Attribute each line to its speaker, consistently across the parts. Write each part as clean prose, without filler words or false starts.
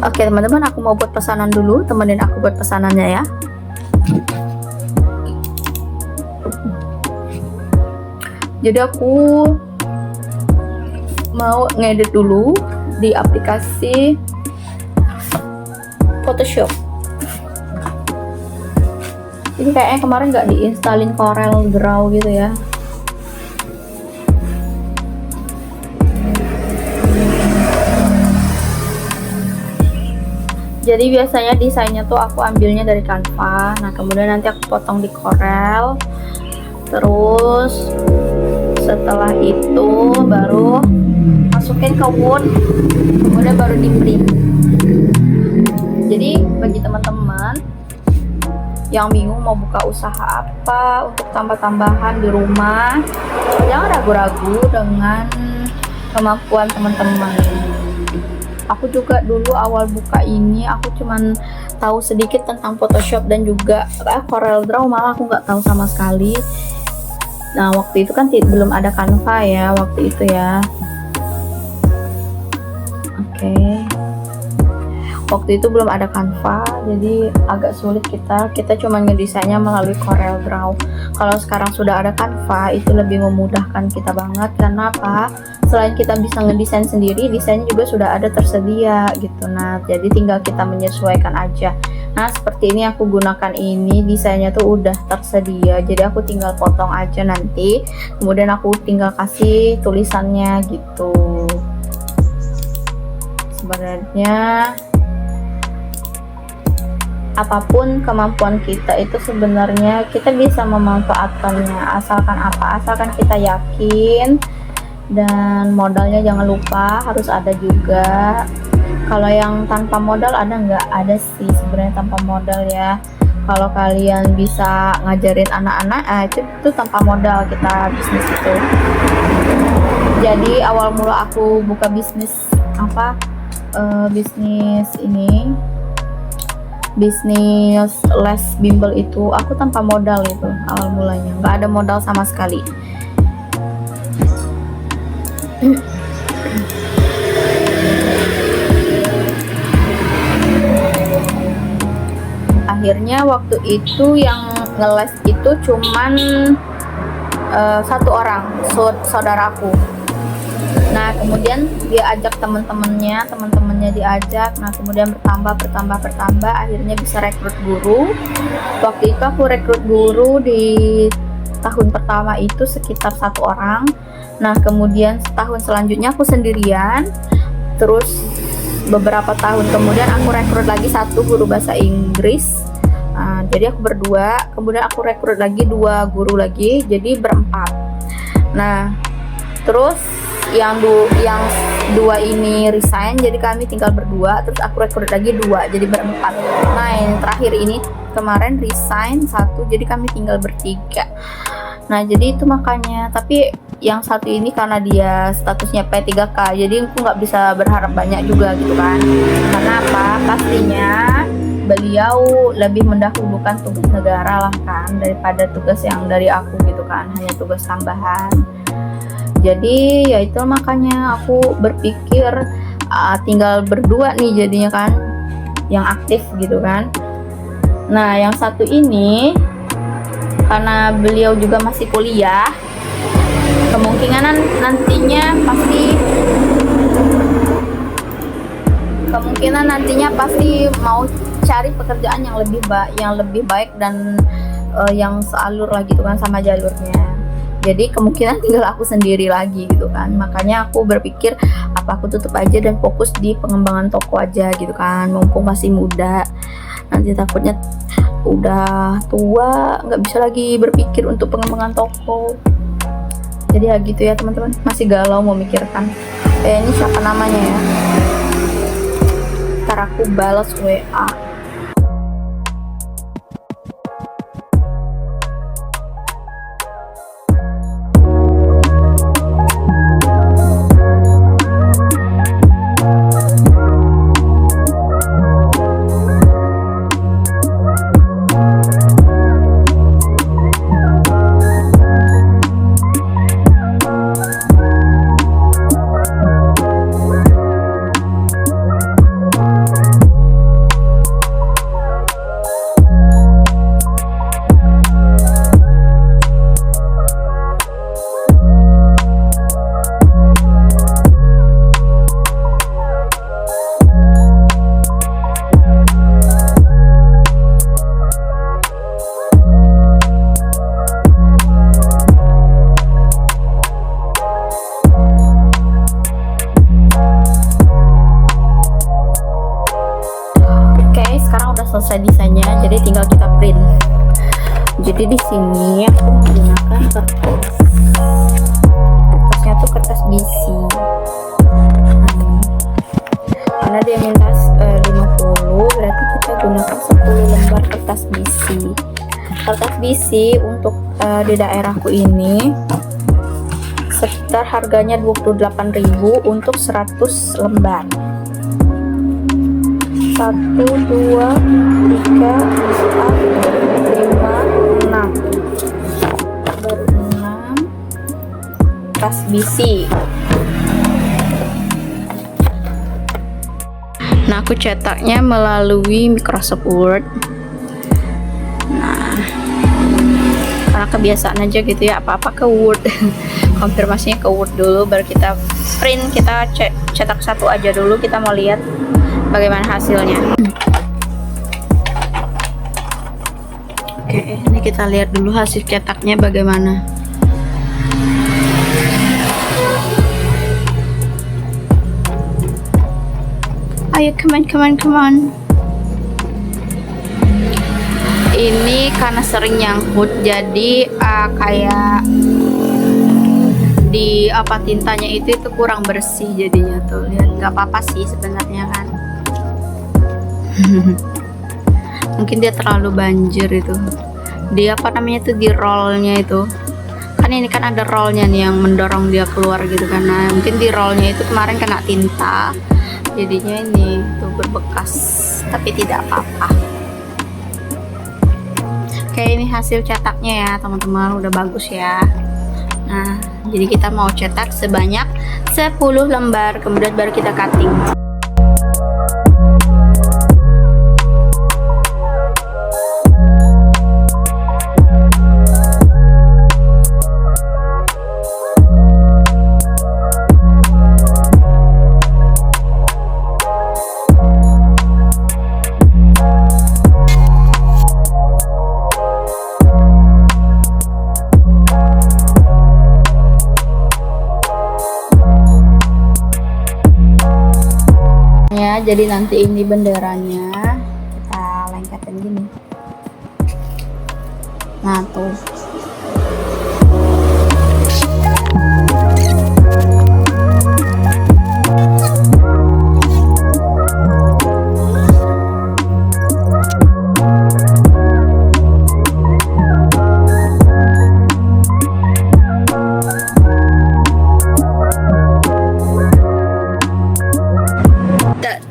Speaker 1: Oke teman-teman, aku mau buat pesanan dulu, temenin aku buat pesanannya ya. Jadi aku mau ngedit dulu di aplikasi Photoshop. Ini kayaknya kemarin nggak diinstalin Corel Draw gitu ya. Jadi biasanya desainnya tuh aku ambilnya dari Canva. Nah kemudian nanti aku potong di Corel. Terus setelah itu baru masukin ke Word, kemudian baru di print. Jadi bagi teman-teman yang bingung mau buka usaha apa untuk tambah-tambahan di rumah, jangan ragu-ragu dengan kemampuan teman-teman. Aku juga dulu awal buka ini aku cuman tahu sedikit tentang Photoshop dan juga Corel Draw, malah aku nggak tahu sama sekali. Nah waktu itu kan belum ada Canva ya waktu itu ya. Oke. Waktu itu belum ada Canva, jadi agak sulit kita cuma ngedesainnya melalui Corel Draw. Kalau sekarang sudah ada Canva, itu lebih memudahkan kita banget. Karena apa? Selain kita bisa ngedesain sendiri, desainnya juga sudah ada tersedia gitu. Nah jadi tinggal kita menyesuaikan aja. Nah seperti ini aku gunakan ini, desainnya tuh udah tersedia, jadi aku tinggal potong aja nanti, kemudian aku tinggal kasih tulisannya gitu. Sebenarnya apapun kemampuan kita itu sebenarnya kita bisa memanfaatkannya, asalkan apa? Asalkan kita yakin, dan modalnya jangan lupa harus ada juga. Kalau yang tanpa modal ada nggak? Ada sih sebenarnya tanpa modal ya. Kalau kalian bisa ngajarin anak-anak, itu tanpa modal kita bisnis itu. Jadi awal mula aku buka bisnis apa? Bisnis ini, bisnis les bimbel itu aku tanpa modal itu awal mulanya, nggak ada modal sama sekali. Akhirnya waktu itu yang ngeles itu cuman satu orang, saudaraku. Nah kemudian dia ajak teman-temannya diajak. Nah kemudian bertambah, akhirnya bisa rekrut guru. Waktu itu aku rekrut guru di tahun pertama itu sekitar 1 orang. Nah kemudian setahun selanjutnya aku sendirian. Terus beberapa tahun kemudian aku rekrut lagi 1 guru bahasa Inggris. Jadi aku berdua, kemudian aku rekrut lagi 2 guru lagi, jadi berempat. Nah terus yang 2 ini resign, jadi kami tinggal berdua. Terus aku rekrut lagi 2, jadi berempat. Nah yang terakhir ini kemarin resign 1, jadi kami tinggal bertiga. Nah jadi itu makanya, tapi yang satu ini karena dia statusnya P3K, jadi aku nggak bisa berharap banyak juga gitu kan. Karena apa? Pastinya beliau lebih mendahulukan tugas negara lah kan, daripada tugas yang dari aku gitu kan, hanya tugas tambahan. Jadi ya itu makanya aku berpikir tinggal berdua nih jadinya kan, yang aktif gitu kan. Nah yang satu ini karena beliau juga masih kuliah, kemungkinan nantinya pasti mau cari pekerjaan yang lebih baik dan yang sealur lah gitu kan sama jalurnya. Jadi kemungkinan tinggal aku sendiri lagi gitu kan. Makanya aku berpikir apa aku tutup aja dan fokus di pengembangan toko aja gitu kan, mumpung masih muda. Nanti takutnya udah tua nggak bisa lagi berpikir untuk pengembangan toko. Jadi ya gitu ya teman-teman, masih galau memikirkan ini siapa namanya ya. Ntar aku balas WA. sini aku menggunakan kertasnya tuh kertas bisi. Nah, ini. Karena dia minta 50, berarti kita gunakan 10 lembar kertas bisi. Kertas bisi untuk di daerahku ini sekitar harganya 28.000 untuk 100 lembar. 1, 2, 3, 4, 5, 6. Baru 6 kertas bisi. Nah, aku cetaknya melalui Microsoft Word. Nah, karena kebiasaan aja gitu ya, apa-apa ke Word. Konfirmasinya ke Word dulu, baru kita print, kita cetak satu aja dulu, kita mau lihat bagaimana hasilnya. Oke, ini kita lihat dulu hasil cetaknya bagaimana. Ayo, come on. Ini karena sering nyangkut, jadi kayak di tintanya itu kurang bersih jadinya tuh. Lihat, nggak apa-apa sih sebenarnya kan. Mungkin dia terlalu banjir itu. Dia di rollnya itu. Kan ini kan ada rollnya nih yang mendorong dia keluar gitu kan. Nah, mungkin di rollnya itu kemarin kena tinta. Jadinya ini tuh berbekas, tapi tidak apa-apa. Oke, ini hasil cetaknya ya teman-teman, udah bagus ya. Nah, jadi kita mau cetak sebanyak 10 lembar, kemudian baru kita cutting. Jadi nanti ini benderanya kita lengketin gini. Nah tuh.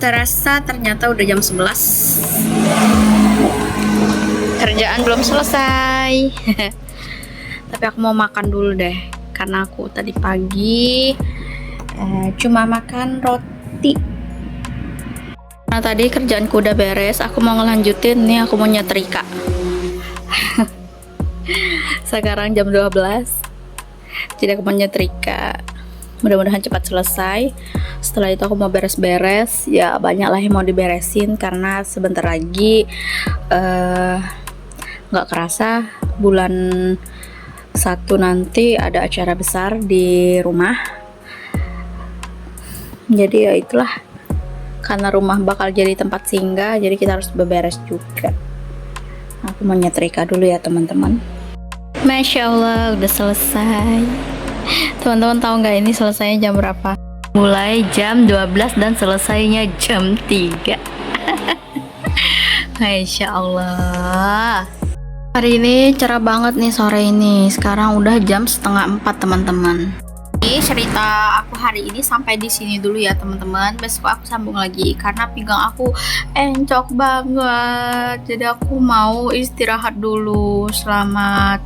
Speaker 1: Terasa ternyata udah jam 11. Kerjaan belum selesai. Tapi aku mau makan dulu deh, karena aku tadi pagi cuma makan roti. Nah, tadi kerjaanku udah beres, aku mau ngelanjutin nih, aku mau nyetrika. Sekarang jam 12. Jadi aku mau nyetrika. Mudah-mudahan cepat selesai. Setelah itu aku mau beres-beres, ya banyak lah yang mau diberesin karena sebentar lagi nggak kerasa bulan 1 nanti ada acara besar di rumah. Jadi ya itulah, karena rumah bakal jadi tempat singgah, jadi kita harus beberes juga. Aku mau nyetrika dulu ya teman-teman. Masya Allah udah selesai. Teman-teman tahu nggak ini selesainya jam berapa? Mulai jam 12 dan selesainya jam 3. Masya Allah. Hari ini cerah banget nih sore ini. Sekarang udah jam 3:30 teman-teman. Ini cerita aku hari ini sampai di sini dulu ya teman-teman. Besok aku sambung lagi karena pinggang aku encok banget. Jadi aku mau istirahat dulu. Selamat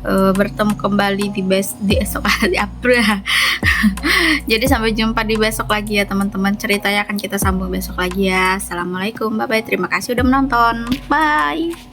Speaker 1: bertemu kembali di esok hari April. Jadi sampai jumpa di besok lagi ya teman-teman. Ceritanya akan kita sambung besok lagi ya. Assalamualaikum, bye bye. Terima kasih udah menonton. Bye.